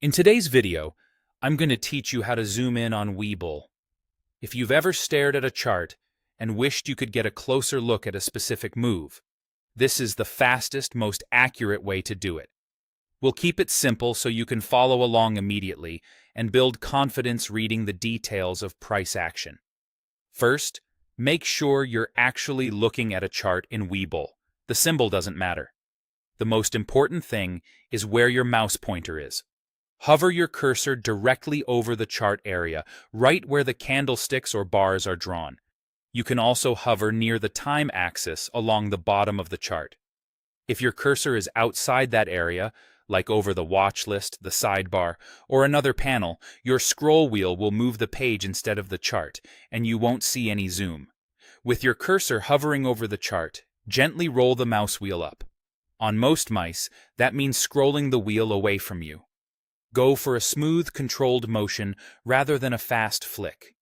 In today's video, I'm going to teach you how to zoom in on Webull. If you've ever stared at a chart and wished you could get a closer look at a specific move, this is the fastest, most accurate way to do it. We'll keep it simple so you can follow along immediately and build confidence reading the details of price action. First, make sure you're actually looking at a chart in Webull. The symbol doesn't matter. The most important thing is where your mouse pointer is. Hover your cursor directly over the chart area, right where the candlesticks or bars are drawn. You can also hover near the time axis along the bottom of the chart. If your cursor is outside that area, like over the watch list, the sidebar, or another panel, your scroll wheel will move the page instead of the chart, and you won't see any zoom. With your cursor hovering over the chart, gently roll the mouse wheel up. On most mice, that means scrolling the wheel away from you. Go for a smooth, controlled motion rather than a fast flick.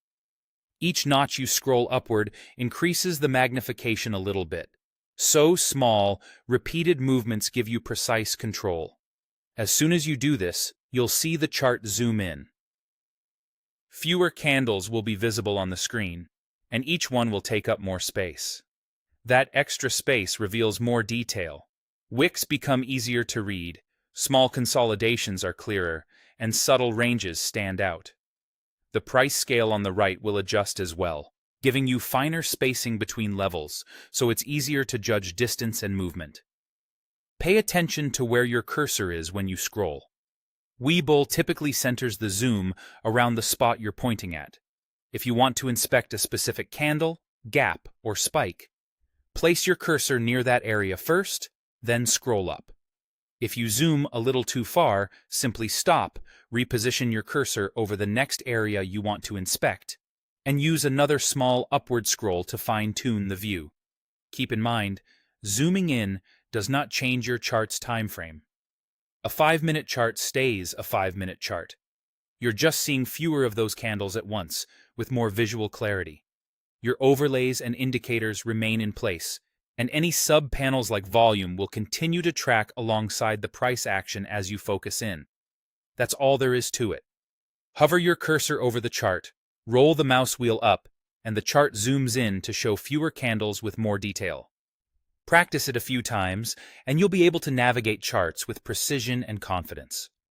Each notch you scroll upward increases the magnification a little bit. So small, repeated movements give you precise control. As soon as you do this, you'll see the chart zoom in. Fewer candles will be visible on the screen, and each one will take up more space. That extra space reveals more detail. Wicks become easier to read, small consolidations are clearer, and subtle ranges stand out. The price scale on the right will adjust as well, giving you finer spacing between levels, so it's easier to judge distance and movement. Pay attention to where your cursor is when you scroll. Webull typically centers the zoom around the spot you're pointing at. If you want to inspect a specific candle, gap, or spike, place your cursor near that area first, then scroll up. If you zoom a little too far, simply stop, reposition your cursor over the next area you want to inspect, and use another small upward scroll to fine-tune the view. Keep in mind, zooming in does not change your chart's time frame. A 5-minute chart stays a 5-minute chart. You're just seeing fewer of those candles at once, with more visual clarity. Your overlays and indicators remain in place, and any sub-panels like volume will continue to track alongside the price action as you focus in. That's all there is to it. Hover your cursor over the chart, roll the mouse wheel up, and the chart zooms in to show fewer candles with more detail. Practice it a few times, and you'll be able to navigate charts with precision and confidence.